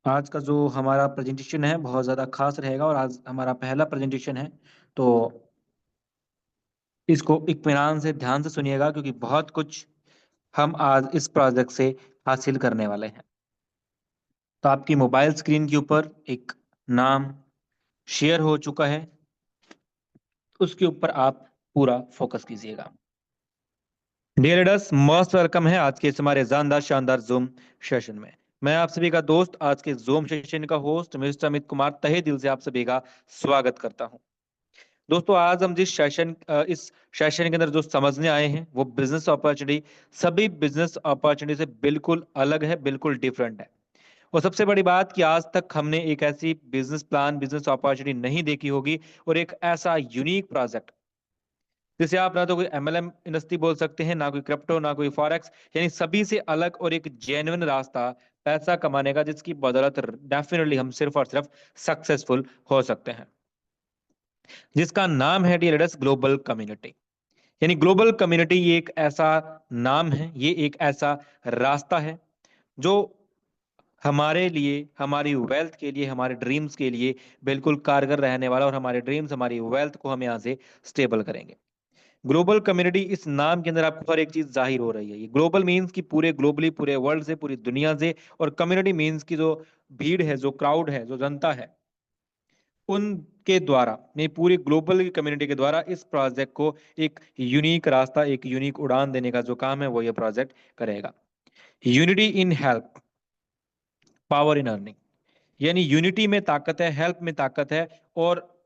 आज का जो हमारा प्रेजेंटेशन है बहुत ज़्यादा खास रहेगा और आज हमारा पहला प्रेजेंटेशन है। तो इसको इत्मीनान से ध्यान से सुनिएगा क्योंकि बहुत कुछ हम आज इस प्रोजेक्ट से हासिल करने वाले हैं। तो आपकी मोबाइल स्क्रीन के ऊपर एक नाम शेयर हो चुका है, उसके ऊपर आप पूरा फोकस कीजिएगा। डियर रीडर्स, मोस्ट वेलकम है आज के इस हमारे जानदार शानदार जूम सेशन में। मैं आप सभी का दोस्त, आज के जूम सेशन का होस्ट मिस्टर अमित कुमार तहे दिल से आप सभी का स्वागत करता हूं। दोस्तों, आज हम इस सेशन के अंदर जो समझने आए हैं वो बिजनेस अपॉर्चुनिटी सभी बिजनेस अपॉर्चुनिटी से बिल्कुल अलग है, बिल्कुल डिफरेंट है। और सबसे बड़ी बात कि आज तक हमने एक ऐसी बिजनेस प्लान, बिजनेस अपॉर्चुनिटी नहीं देखी होगी और एक ऐसा यूनिक प्रोजेक्ट जिसे आप ना तो कोई एमएलएम इंडस्ट्री बोल सकते हैं, ना कोई क्रिप्टो, ना कोई फॉरेक्स, यानी सभी से अलग और एक जेन्युइन रास्ता पैसा कमाने का, जिसकी बदौलत डेफिनेटली हम सिर्फ और सिर्फ सक्सेसफुल हो सकते हैं, जिसका नाम है डियर लीडर्स ग्लोबल कम्युनिटी। यानी ग्लोबल कम्युनिटी ये एक ऐसा नाम है, ये एक ऐसा रास्ता है जो हमारे लिए, हमारी वेल्थ के लिए, हमारे ड्रीम्स के लिए बिल्कुल कारगर रहने वाला, और हमारे ड्रीम्स, हमारी वेल्थ को हम यहाँ से स्टेबल करेंगे। ग्लोबल कम्युनिटी, इस नाम के अंदर आपको हर एक चीज जाहिर हो रही है। ये ग्लोबल मीन्स कि पूरे ग्लोबली, पूरे वर्ल्ड से, पूरी दुनिया से, और कम्युनिटी मीन्स की जो भीड़ है, जो क्राउड है, जो जनता है, उनके द्वारा, नहीं पूरी ग्लोबल कम्युनिटी के द्वारा इस प्रोजेक्ट को एक यूनिक रास्ता, एक यूनिक उड़ान देने का जो काम है वो ये प्रोजेक्ट करेगा। Unity in help, power in earning. यानी यूनिटी में ताकत है, हेल्प में ताकत है, और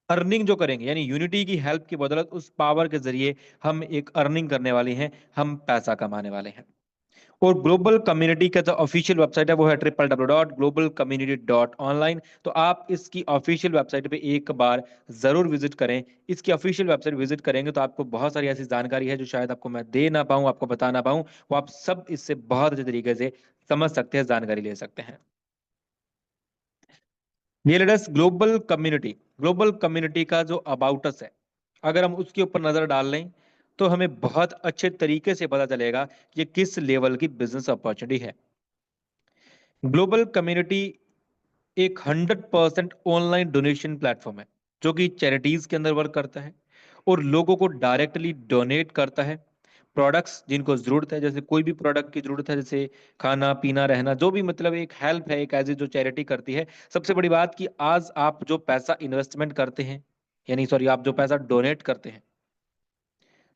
अर्निंग जो करेंगे, यानी यूनिटी की हेल्प की बदौलत उस पावर के जरिए हम एक अर्निंग करने वाले हैं, हम पैसा कमाने वाले हैं। और ग्लोबल कम्युनिटी का जो ऑफिशियल वेबसाइट है वो है www.globalcommunity.online। तो आप इसकी ऑफिशियल वेबसाइट पे एक बार जरूर विजिट करें। इसकी ऑफिशियल वेबसाइट विजिट करेंगे तो आपको बहुत सारी ऐसी जानकारी है जो शायद आपको मैं दे ना पाऊं, आपको बता ना पाऊं, वो आप सब इससे बहुत अच्छे तरीके से समझ सकते हैं, जानकारी ले सकते हैं। ये लेटेस्ट ग्लोबल कम्युनिटी का जो अबाउट अस है, अगर हम उसके ऊपर नजर डाल लें तो हमें बहुत अच्छे तरीके से पता चलेगा कि ये किस लेवल की बिजनेस अपॉर्चुनिटी है। ग्लोबल कम्युनिटी एक 100% ऑनलाइन डोनेशन प्लेटफॉर्म है जो कि चैरिटीज के अंदर वर्क करता है और लोगों को डायरेक्टली डोनेट करता है प्रोडक्ट्स जिनको जरूरत है। जैसे कोई भी प्रोडक्ट की जरूरत है, जैसे खाना पीना रहना, जो भी, मतलब एक हेल्प है, एक एज जो चैरिटी करती है। सबसे बड़ी बात कि आज आप जो पैसा इन्वेस्टमेंट करते हैं, यानी सॉरी, आप जो पैसा डोनेट करते हैं,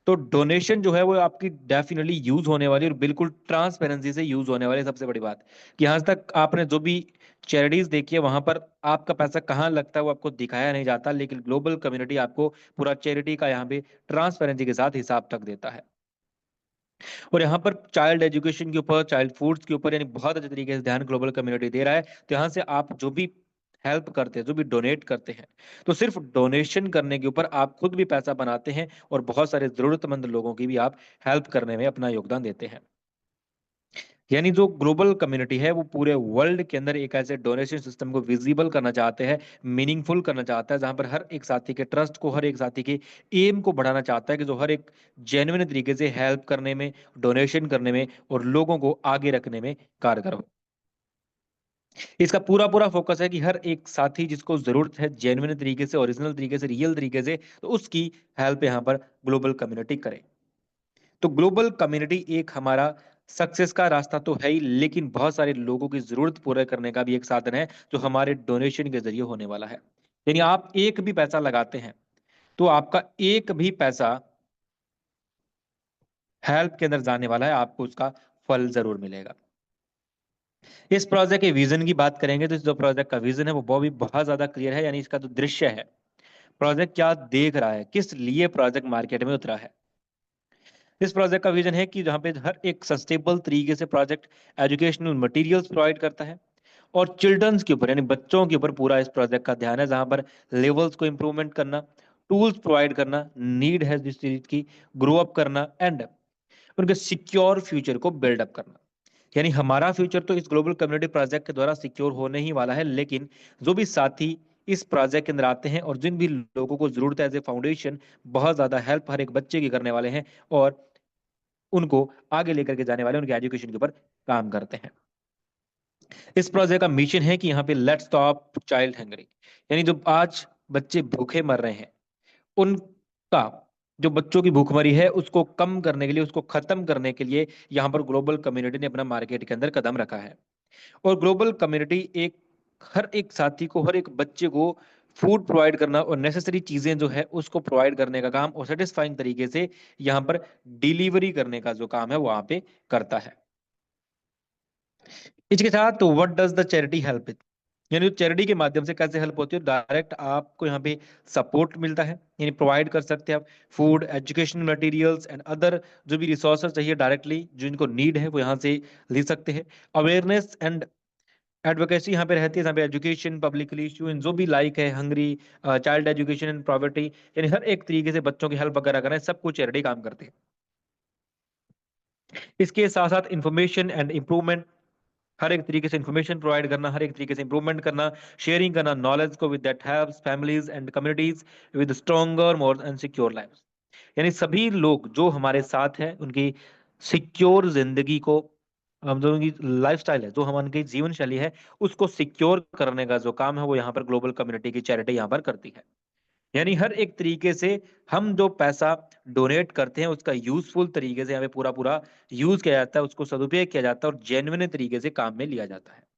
तो डोनेशन जो है वो आपकी डेफिनेटली यूज होने वाली और बिल्कुल ट्रांसपेरेंसी से यूज होने वाली। सबसे बड़ी बात कि आज तक आपने जो भी चैरिटीज देखी है वहां पर आपका पैसा कहाँ लगता है वो आपको दिखाया नहीं जाता, लेकिन ग्लोबल कम्युनिटी आपको पूरा चैरिटी का यहाँ पे ट्रांसपेरेंसी के साथ हिसाब तक देता है। और यहाँ पर चाइल्ड एजुकेशन के ऊपर, चाइल्ड फूड्स के ऊपर, यानी बहुत अच्छे तरीके से ध्यान ग्लोबल कम्युनिटी दे रहा है। तो यहाँ से आप जो भी हेल्प करते हैं, जो भी डोनेट करते हैं, तो सिर्फ डोनेशन करने के ऊपर आप खुद भी पैसा बनाते हैं और बहुत सारे जरूरतमंद लोगों की भी आप हेल्प करने में अपना योगदान देते हैं। यानी जो ग्लोबल कम्युनिटी है वो पूरे वर्ल्ड के अंदर एक ऐसे डोनेशन सिस्टम को विजिबल करना चाहते हैं, मीनिंगफुल करना चाहता है, जहां पर हर एक साथी के ट्रस्ट को, हर एक साथी के एम को बढ़ाना चाहता है कि जो हर एक जेन्युइन तरीके से हेल्प करने में, डोनेशन करने में और लोगों को आगे रखने में कारगर हो। इसका पूरा पूरा फोकस है कि हर एक साथी जिसको जरूरत है जेन्युइन तरीके से, ओरिजिनल तरीके से, रियल तरीके से, तो उसकी हेल्प यहाँ पर ग्लोबल कम्युनिटी करे। तो ग्लोबल कम्युनिटी एक हमारा सक्सेस का रास्ता तो है ही, लेकिन बहुत सारे लोगों की जरूरत पूरा करने का भी एक साधन है जो हमारे डोनेशन के जरिए होने वाला है। यानी आप एक भी पैसा लगाते हैं तो आपका एक भी पैसा हेल्प के अंदर जाने वाला है, आपको उसका फल जरूर मिलेगा। इस प्रोजेक्ट के विजन की बात करेंगे तो इस जो प्रोजेक्ट का विजन है वो भी बहुत ज्यादा क्लियर है। यानी इसका जो दृश्य है, प्रोजेक्ट क्या देख रहा है, किस लिए प्रोजेक्ट मार्केट में उतरा है। इस प्रोजेक्ट का विजन है कि जहाँ पे हर एक सस्टेनेबल तरीके से प्रोजेक्ट एजुकेशनल मटेरियल्स प्रोवाइड करता है और चिल्ड्रंस के ऊपर, यानी बच्चों के ऊपर पूरा इस प्रोजेक्ट का ध्यान है, जहाँ पर लेवल्स को इम्प्रूवमेंट करना, टूल्स प्रोवाइड करना, नीड है जिस चीज की, ग्रो अप करना, एंड उनके सिक्योर फ्यूचर को बिल्डअप करना। यानी हमारा फ्यूचर तो इस ग्लोबल कम्युनिटी प्रोजेक्ट के द्वारा सिक्योर होने ही वाला है, लेकिन जो भी साथी इस प्रोजेक्ट के अंदर आते हैं और जिन भी लोगों को जरूरत है एज ए फाउंडेशन, बहुत ज्यादा हेल्प हर एक बच्चे की करने वाले हैं और उनको आगे लेकर के जाने वाले, उनके एजुकेशन के ऊपर काम करते हैं। इस प्रोजेक्ट का मिशन है कि यहाँ पे लेट्स स्टॉप चाइल्ड हंगरी, यानी जो आज बच्चे भूखे मर रहे हैं उनका, जो बच्चों की भूखमरी है उसको कम करने के लिए, उसको खत्म करने के लिए यहाँ पर ग्लोबल कम्युनिटी ने अपना मार्केट के अंदर कदम रखा है। और ग्लोबल कम्युनिटी एक हर एक साथी को, हर एक बच्चे को फूड प्रोवाइड करना और नेसेसरी चीजें जो है उसको प्रोवाइड करने का काम और सेटिस्फाइंग तरीके से यहाँ पर डिलीवरी करने का जो काम है वहां पे करता है। इसके साथ तो what does the charity help with, यानी चैरिटी के माध्यम से कैसे हेल्प होती है, डायरेक्ट आपको यहाँ पे सपोर्ट मिलता है, यानी प्रोवाइड कर सकते हैं आप food, education materials and other जो भी रिसोर्सेज चाहिए डायरेक्टली जो इनको नीड है वो यहाँ से ले सकते हैं। अवेयरनेस एंड एडवोकेसी यहाँ पे रहती है, यहाँ पे एजुकेशन, पब्लिक इशू इन जो भी लाइक है Hungary, child education and poverty, यानी हर एक तरीके से बच्चों की हेल्प वगैरह करें, सब कुछ चैरिटी काम करते हैं। इसके साथ साथ इंफॉर्मेशन एंड इम्प्रूवमेंट, हर एक तरीके से इंफॉर्मेशन प्रोवाइड करना, हर एक तरीके से इंप्रूवमेंट करना, शेयरिंग करना नॉलेज को, with that helps families and communities with stronger more and secure life, यानी सभी लोग जो हमारे साथ हैं उनकी सिक्योर जिंदगी को, हम जो उनकी लाइफस्टाइल है, जो हम उनकी जीवन शैली है उसको सिक्योर करने का जो काम है वो यहाँ पर ग्लोबल कम्युनिटी की चैरिटी यहाँ पर करती है। यानी हर एक तरीके से हम जो पैसा डोनेट करते हैं उसका यूजफुल तरीके से यहाँ पे पूरा पूरा यूज किया जाता है, उसको सदुपयोग किया जाता है और जेन्युइन तरीके से काम में लिया जाता है।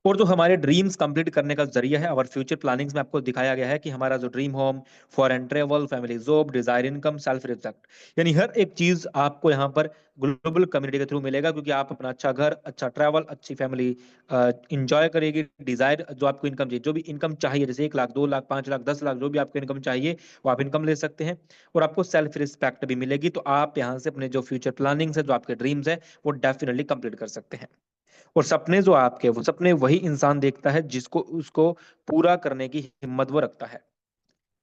और जो हमारे ड्रीम्स कंप्लीट करने का जरिया है, और फ्यूचर प्लानिंग्स में आपको दिखाया गया है कि हमारा जो dream home, foreign travel, family job, desire income, self respect, यानी हर एक चीज आपको यहाँ पर ग्लोबल कम्युनिटी के थ्रू मिलेगा, क्योंकि आप अपना अच्छा घर, अच्छा ट्रैवल, अच्छी फैमिली इंजॉय करेगी। डिजायर जो आपको इनकम चाहिए, जो भी इनकम चाहिए, जैसे 1 लाख, 2 लाख, 5 लाख, 10 लाख, जो भी आपको इनकम चाहिए वो आप इनकम ले सकते हैं। और आपको सेल्फ रिस्पेक्ट भी मिलेगी, तो आप यहाँ से अपने जो फ्यूचर प्लानिंग्स है, जो आपके ड्रीम्स है, वो डेफिनेटली कंप्लीट कर सकते हैं। और सपने जो आपके, वो सपने वही इंसान देखता है जिसको उसको पूरा करने की हिम्मत वो रखता है।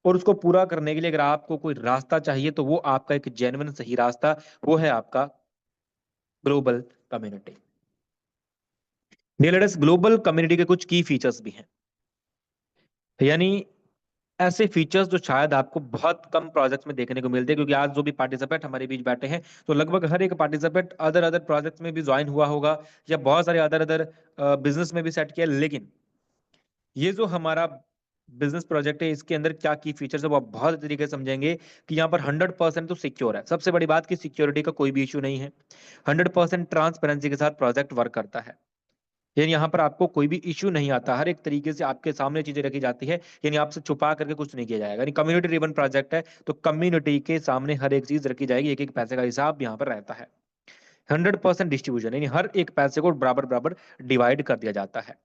और उसको पूरा करने के लिए अगर आपको कोई रास्ता चाहिए तो वो आपका एक जेन्युइन सही रास्ता, वो है आपका global community. Dear leaders, global community के कुछ की फीचर्स भी हैं, यानी ऐसे फीचर्स जो शायद आपको बहुत कम प्रोजेक्ट्स में देखने को मिलते हैं, क्योंकि आज जो भी पार्टिसिपेंट हमारे बीच बैठे हैं तो लगभग हर एक पार्टिसिपेंट अदर अदर प्रोजेक्ट्स में भी ज्वाइन हुआ होगा या बहुत सारे अदर अदर बिजनेस में भी सेट किया, लेकिन ये जो हमारा बिजनेस प्रोजेक्ट है इसके अंदर क्या की फीचर्स है वो आप बहुत तरीके से समझेंगे कि यहाँ पर 100% तो सिक्योर है। सबसे बड़ी बात कि सिक्योरिटी का कोई भी इशू नहीं है, 100% ट्रांसपेरेंसी के साथ प्रोजेक्ट वर्क करता है, यानी यहाँ पर आपको कोई भी इशू नहीं आता, हर एक तरीके से आपके सामने चीजें रखी जाती है, यानी आपसे छुपा करके कुछ नहीं किया जाएगा। यानी कम्युनिटी ड्रिवन प्रोजेक्ट है तो कम्युनिटी के सामने हर एक चीज रखी जाएगी, एक एक पैसे का हिसाब यहाँ पर रहता है। 100% डिस्ट्रीब्यूशन, यानी हर एक पैसे को बराबर बराबर डिवाइड कर दिया जाता है।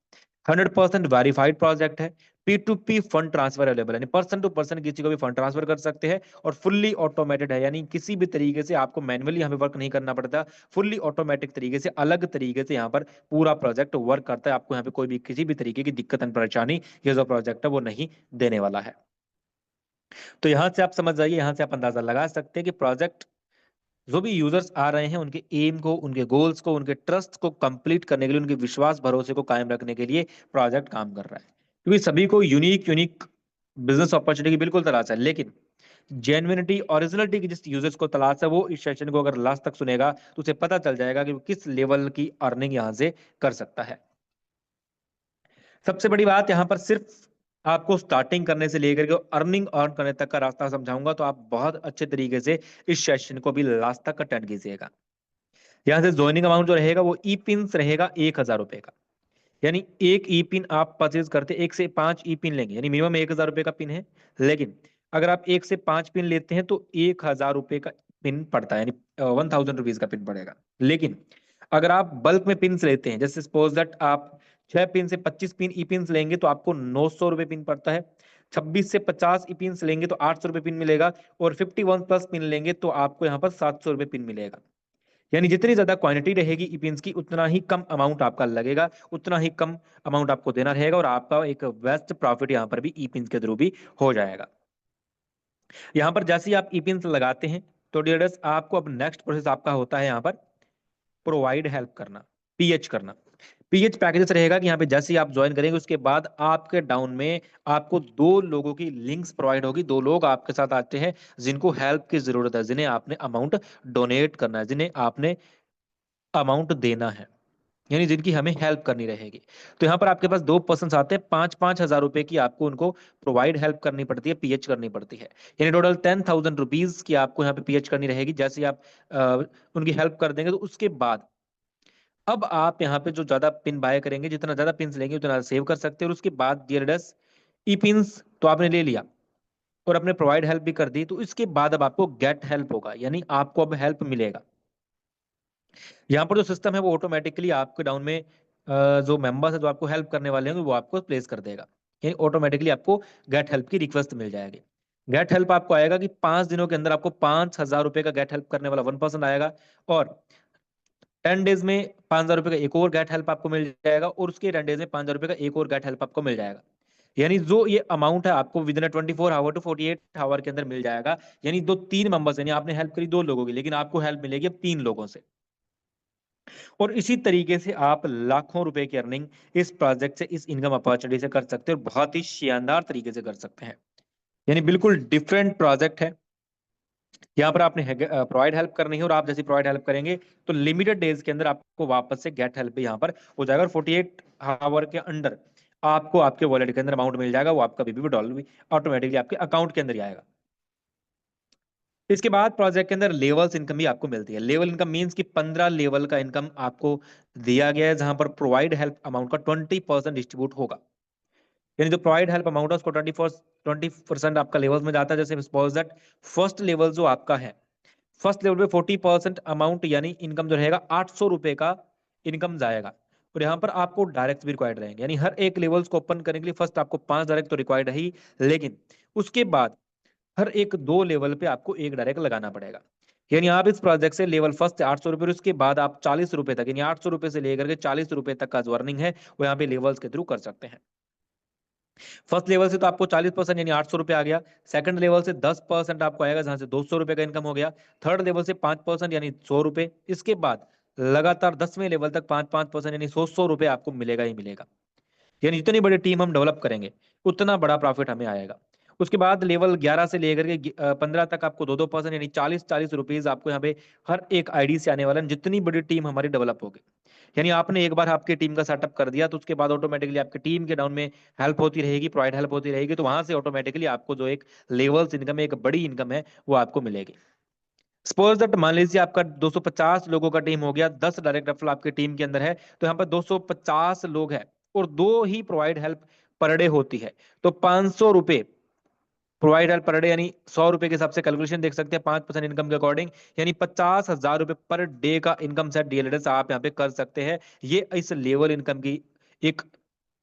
100% वेरीफाइड प्रोजेक्ट है। P to P fund transfer available है, यानी पर्सन टू पर्सन किसी को भी फंड ट्रांसफर कर सकते हैं। और फुल्ली ऑटोमेटेड है, यानी किसी भी तरीके से आपको मैनुअली यहाँ पे वर्क नहीं करना पड़ता, फुल्ली ऑटोमेटिक तरीके से, अलग तरीके से यहाँ पर पूरा प्रोजेक्ट वर्क करता है। आपको यहाँ पे कोई भी किसी भी तरीके की दिक्कत एंड परेशानी ये जो प्रोजेक्ट है वो नहीं देने वाला है। तो यहाँ से आप समझ जाइए, यहाँ से आप अंदाजा लगा सकते हैं कि प्रोजेक्ट जो भी यूजर्स आ रहे हैं उनके एम को, उनके गोल्स को, उनके ट्रस्ट को कंप्लीट करने के लिए, उनके विश्वास भरोसे को कायम रखने के लिए प्रोजेक्ट काम कर रहा है। क्योंकि सभी को यूनिक यूनिक बिजनेस अपॉर्चुनिटी की बिल्कुल तलाश है, लेकिन जेन्युइनिटी, ओरिजिनलिटी की जिस यूजर्स को तलाश है वो इस सेशन को अगर लास्ट तक सुनेगा तो उसे पता चल जाएगा कि वो किस लेवल की अर्निंग यहाँ से कर सकता है। सबसे बड़ी बात यहाँ पर सिर्फ आपको स्टार्टिंग करने से लेकर के अर्निंग अर्न करने तक का रास्ता समझाऊंगा, तो आप बहुत अच्छे तरीके से इस सेशन को भी लास्ट तक अटेंड कीजिएगा। यहाँ से ज्वाइनिंग अमाउंट जो रहेगा वो ई पिन रहेगा 1,000 रुपए का, यानी एक ई पिन आप परचेज करते, 1 से 5 ई पिन लेंगे, यानी मिनिमम 1,000 रुपए का पिन है। लेकिन अगर आप 1 से 5 पिन लेते हैं तो 1,000 रुपए का पिन पड़ता है, यानी 1,000 रुपीज का पिन पड़ेगा। लेकिन अगर आप बल्क में पिन लेते हैं, जैसे सपोज दैट आप 6 पिन से 25 पिन ई पिन लेंगे तो आपको 900 रुपए पिन पड़ता है। 26 से 50 ई पिन लेंगे तो 800 रुपए पिन मिलेगा। और 51+ पिन लेंगे तो आपको यहाँ पर 700 रुपए पिन मिलेगा। यानी जितनी ज्यादा क्वांटिटी रहेगी ईपिन्स की उतना ही कम अमाउंट आपका लगेगा, उतना ही कम अमाउंट आपको देना रहेगा, और आपका एक बेस्ट प्रॉफिट यहाँ पर भी ईपिन्स के थ्रू भी हो जाएगा। यहाँ पर जैसे ही आप ईपिन्स लगाते हैं तो डियर्स आपको अब नेक्स्ट प्रोसेस आपका होता है यहाँ पर प्रोवाइड हेल्प करना, पीएच करना। पीएच पैकेजेस रहेगा कि यहाँ पे जैसे ही आप ज्वाइन करेंगे उसके बाद आपके डाउन में आपको 2 लोगों की लिंक्स प्रोवाइड होगी। 2 लोग आपके साथ आते हैं जिनको हेल्प की जरूरत है, जिन्हें आपने अमाउंट डोनेट करना है, जिन्हें आपने अमाउंट देना है। यानी जिनकी हमें हेल्प करनी रहेगी। तो यहाँ पर आपके पास 2 पर्सन आते हैं, 5,000 रुपए की आपको उनको प्रोवाइड हेल्प करनी पड़ती है, पीएच करनी पड़ती है। यानी टोटल 10,000 रुपीज की आपको यहाँ पे पीएच करनी रहेगी। जैसे ही आप उनकी हेल्प कर देंगे तो उसके बाद अब आप यहाँ पे जो ज्यादा पिन बाय करेंगे, जितना ज्यादा पिन लेंगे उतना सेव कर सकते हैं। और उसके बाद डियरडस ई पिन्स तो आपने ले लिया और अपने प्रोवाइड हेल्प भी कर दी, तो इसके बाद अब आपको गेट हेल्प होगा, यानी आपको अब हेल्प मिलेगा। यहाँ पर जो सिस्टम है वो ऑटोमेटिकली आपके डाउन में जो मेंबर्स है जो आपको हेल्प करने वाले हैं वो आपको प्लेस कर देगा। यानी ऑटोमेटिकली आपको गेट हेल्प की रिक्वेस्ट मिल जाएगी। गेट हेल्प आपको आएगा कि 5 दिनों के अंदर आपको 5,000 रुपए का गेट हेल्प करने वाला 1 पर्सन आएगा, और 10 डेज में 5,000 रुपए का एक और गेट हेल्प आपको मिल जाएगा, और उसके 10 डेज में 5,000 रुपए का एक और गेट हेल्प आपको मिल जाएगा। यानी जो ये अमाउंट है आपको within 24 hour to 48 hour के अंदर मिल जाएगा। यानी दो तीन मेंबर्स, यानी आपने हेल्प करी 2 लोगों की, लेकिन आपको हेल्प मिलेगी अब 3 लोगों से। और इसी तरीके से आप लाखों रुपए की अर्निंग इस प्रोजेक्ट से, इस इनकम अपॉर्चुनिटी से कर सकते हैं, और बहुत ही शानदार तरीके से कर सकते हैं। यानी बिल्कुल डिफरेंट प्रोजेक्ट है। यहाँ पर आपने प्रोवाइड हेल्प करनी है, और आप जैसे प्रोवाइड हेल्प करेंगे तो लिमिटेड डेज के अंदर आपको वापस से गेट हेल्प भी यहाँ पर हो जाएगा, और 48 आवर के अंदर आपको आपके वॉलेट के अंदर अमाउंट मिल जाएगा। वो आपका बीबी डॉलर भी ऑटोमेटिकली आपके अकाउंट के अंदर ही आएगा। इसके बाद प्रोजेक्ट के अंदर लेवल्स इनकम भी आपको मिलती है। लेवल इनकम मींस कि 15 लेवल का इनकम आपको दिया गया है, जहां पर प्रोवाइड हेल्प अमाउंट का 20% डिस्ट्रीब्यूट होगा। यानी जो प्रोवाइड हेल्प अमाउंट है उसको 20% आपका लेवल्स में जाता है। जैसे सपोज दैट फर्स्ट लेवल जो आपका है, फर्स्ट लेवल पे 40% अमाउंट यानी इनकम जो रहेगा 800 रुपए का इनकम जाएगा। और यहाँ पर आपको डायरेक्ट भी रिक्वायर्ड रहेंगे, यानी हर एक लेवल्स को ओपन करने के लिए फर्स्ट आपको 5 डायरेक्ट तो रिक्वायर्ड रही, लेकिन उसके बाद हर एक 2 लेवल पे आपको एक डायरेक्ट लगाना पड़ेगा। यानी आप इस प्रोजेक्ट से लेवल फर्स्ट से 800 रुपए, उसके बाद आप 40 रुपए तक, यानी 800 रुपए से लेकर के 40 रुपए तक का जो अर्निंग है वो यहाँ पे लेवल्स के थ्रू कर सकते हैं। फर्स्ट लेवल से तो आपको 40% यानी 800 रुपए आ गया। सेकंड लेवल से 10% आपको आएगा, जहां से 200 रुपए का इनकम हो गया। थर्ड लेवल से 5% यानी 100 रुपए। इसके बाद लगातार 10वें लेवल तक 5-5% यानी 100-100 रुपए आपको मिलेगा ही मिलेगा। यानी जितनी बड़ी टीम हम डेवलप करेंगे उतना बड़ा प्रॉफिट हमें आएगा। उसके बाद लेवल 11 से लेकर के 15 तक आपको 2-2% यानी 40-40 रुपीज आपको यहाँ पे हर एक आईडी से आने वाला है, जितनी बड़ी टीम हमारी डेवलप होगी। यानी आपने एक बार आपकी टीम का सेटअप कर दिया तो उसके बाद ऑटोमेटिकली आपकी टीम के डाउन में हेल्प होती रहेगी, प्रोवाइड हेल्प होती रहेगी, तो वहां से ऑटोमेटिकली आपको जो एक लेवल्स इनकम है, एक बड़ी इनकम है, वो आपको मिलेगी। सपोज दैट मान लीजिए आपका 250 लोगों का टीम हो गया, 10 डायरेक्ट रेफरल आपकी टीम के अंदर है, तो यहाँ पर 250 लोग हैं और 2 ही प्रोवाइड हेल्प पर डे होती है। तो 500 रुपए प्रोवाइड हेल्प पर डे, यानी 100 रुपए के हिसाब से कैलकुलेशन देख सकते हैं 5% इनकम के अकॉर्डिंग, यानी 50,000 रुपए पर डे का इनकम सेट डीएलएडएस आप यहाँ पे कर सकते हैं। ये इस लेवल इनकम की एक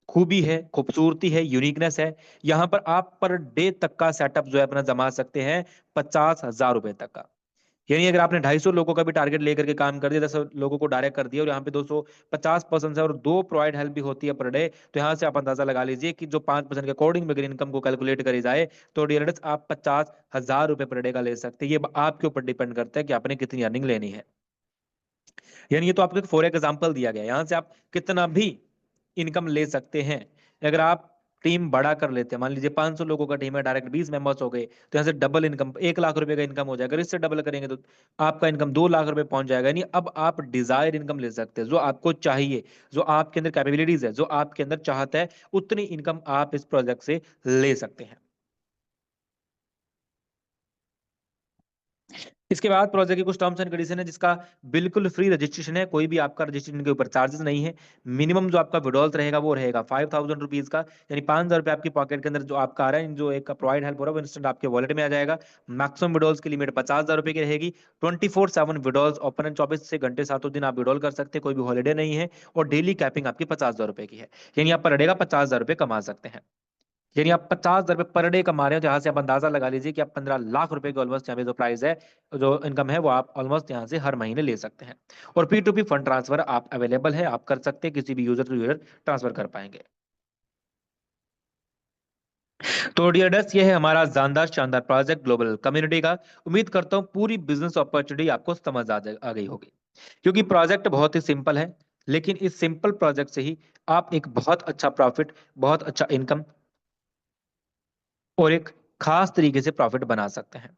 खूबी है, खूबसूरती है, यूनिकनेस है। यहाँ पर आप पर डे तक का सेटअप जो है अपना जमा सकते हैं 50,000 रुपए तक का। यानी अगर आपने 250 लोगों का भी टारगेट लेकर के काम कर दिया, 10 लोगों को डायरेक्ट कर दिया, और यहाँ पे 250% है और 2 प्रोवाइड हेल्प भी होती है पर डे, तो यहाँ से आप अंदाजा लगा लीजिए कि जो 5% के अकॉर्डिंग अगर इनकम को कैलकुलेट करी जाए तो डियरेक्ट आप 50,000 रुपए पर डे का ले सकते हैं। ये आपके ऊपर डिपेंड करता है कि आपने कितनी अर्निंग लेनी है। यानी ये तो आपको एक फॉर एग्जाम्पल दिया गया, यहाँ से आप कितना भी इनकम ले सकते हैं। अगर आप टीम बड़ा कर लेते हैं, मान लीजिए 500 लोगों का टीम है, डायरेक्ट 20 मेंबर्स हो गए, तो यहाँ से डबल इनकम 1 लाख रुपए का इनकम हो जाएगा। अगर इससे डबल करेंगे तो आपका इनकम 2 लाख रुपए पहुंच जाएगा। यानी अब आप डिजायर इनकम ले सकते हैं, जो आपको चाहिए, जो आपके अंदर कैपेबिलिटीज है, जो आपके अंदर चाहता है, उतनी इनकम आप इस प्रोजेक्ट से ले सकते हैं। इसके बाद प्रोजेक्ट की कुछ टर्म्स एंड कंडीशन है, जिसका बिल्कुल फ्री रजिस्ट्रेशन है, कोई भी आपका रजिस्ट्रेशन के ऊपर चार्जेस नहीं है। मिनिमम जो आपका विड्रॉल्स रहेगा वो रहेगा 5,000 रुपीज का, यानी 5,000 रुपए आपकी पॉकेट के अंदर जो आपका आ रहा है, जो एक प्रोवाइड हेल्प हो रहा है वो इंस्टेंट आपके वॉलेट में आ जाएगा। मैक्सिमम विड्रॉल्स की लिमिट 50,000 रुपए की रहेगी। 24/7 विड्रॉल्स ओपन है, 24 से घंटे 7 दिन आप विड्रॉल कर सकते हैं, कोई भी हॉलीडे नहीं है। और डेली कैपिंग आपकी 50,000 रुपए की है, यानी आप पर डे का 50,000 रुपए कमा सकते हैं। यानी आप 50,000 रुपए पर डे कमा रहे हो, तो यहाँ से आप अंदाजा लगा लीजिए कि आप 15 लाख रुपए के ऑलमोस्ट यहाँ पे जो प्राइस है, जो इनकम है, वो आप ऑलमोस्ट यहाँ से हर महीने ले सकते हैं। और P to P fund transfer आप अवेलेबल है, आप कर सकते हैं, किसी भी यूजर टू यूजर ट्रांसफर कर पाएंगे। तो डियर डस्ट, ये है हमारा जानदार शानदार प्रोजेक्ट ग्लोबल कम्युनिटी का। उम्मीद करता हूँ पूरी बिजनेस अपॉर्चुनिटी आपको समझ आ गई होगी, क्योंकि प्रोजेक्ट बहुत ही सिंपल है, लेकिन इस सिंपल प्रोजेक्ट से ही आप एक बहुत अच्छा प्रॉफिट, बहुत अच्छा इनकम और एक खास तरीके से प्रॉफिट बना सकते हैं।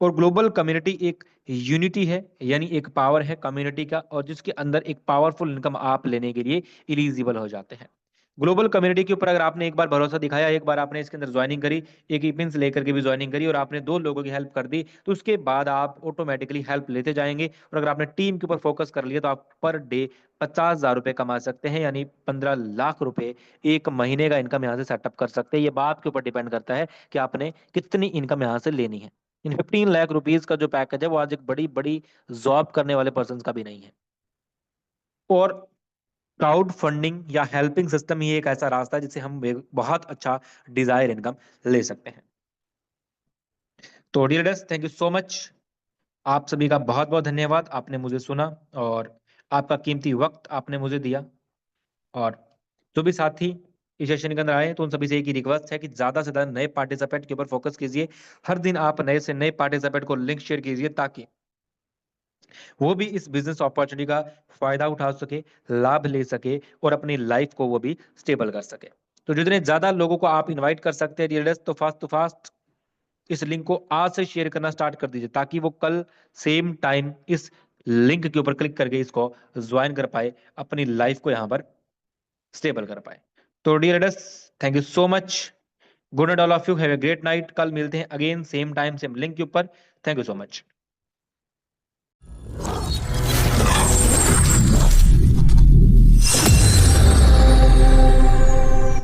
और ग्लोबल कम्युनिटी एक यूनिटी है, यानी एक पावर है कम्युनिटी का, और जिसके अंदर एक पावरफुल इनकम आप लेने के लिए इलिजिबल हो जाते हैं। ग्लोबल कम्युनिटी के ऊपर अगर आपने एक बार भरोसा दिखाया, एक बार आपने इसके अंदर ज्वाइनिंग करी, एक इपिंस लेकर के भी ज्वाइनिंग करी और आपने 2 लोगों की हेल्प कर दी, तो उसके बाद आप ऑटोमेटिकली हेल्प लेते जाएंगे। और अगर आपने टीम के ऊपर फोकस कर लिया तो आप पर डे 50,000 रुपए कमा सकते हैं, यानी 15 लाख रुपए एक महीने का इनकम यहाँ से सेटअप कर सकते हैं। ये बात के ऊपर डिपेंड करता है कि आपने कितनी इनकम यहाँ से लेनी है। इन 15 लाख रुपीज का जो पैकेज है वो आज एक बड़ी बड़ी जॉब करने वाले पर्सन का भी नहीं है। और क्राउड फंडिंग या हेल्पिंग सिस्टम ही एक ऐसा रास्ता है जिससे हम बहुत अच्छा डिजायर इनकम ले सकते हैं। तो dear listeners, thank you so much. आप सभी का बहुत बहुत धन्यवाद, आपने मुझे सुना और आपका कीमती वक्त आपने मुझे दिया। और जो भी साथी इस सेशन के अंदर आए तो उन सभी से एक ही रिक्वेस्ट है कि ज्यादा से ज्यादा नए पार्टिसिपेंट के ऊपर फोकस कीजिए। हर दिन आप नए से नए पार्टिसिपेंट को लिंक शेयर कीजिए ताकि वो भी इस बिजनेस अपॉर्चुनिटी का फायदा उठा सके, लाभ ले सके और अपनी लाइफ को वो भी स्टेबल कर सके। तो जितने ज्यादा लोगों को आप इनवाइट कर सकते हैं डियर्स, तो फास्ट इस लिंक को आज से शेयर करना स्टार्ट कर दीजिए ताकि वो कल सेम टाइम इस लिंक के ऊपर क्लिक करके इसको ज्वाइन कर पाए, अपनी लाइफ को यहाँ पर स्टेबल कर पाए। तो dears, thank you so much. Good night all of you, have a great night. कल मिलते हैं again same time same link के ऊपर। Thank you so much.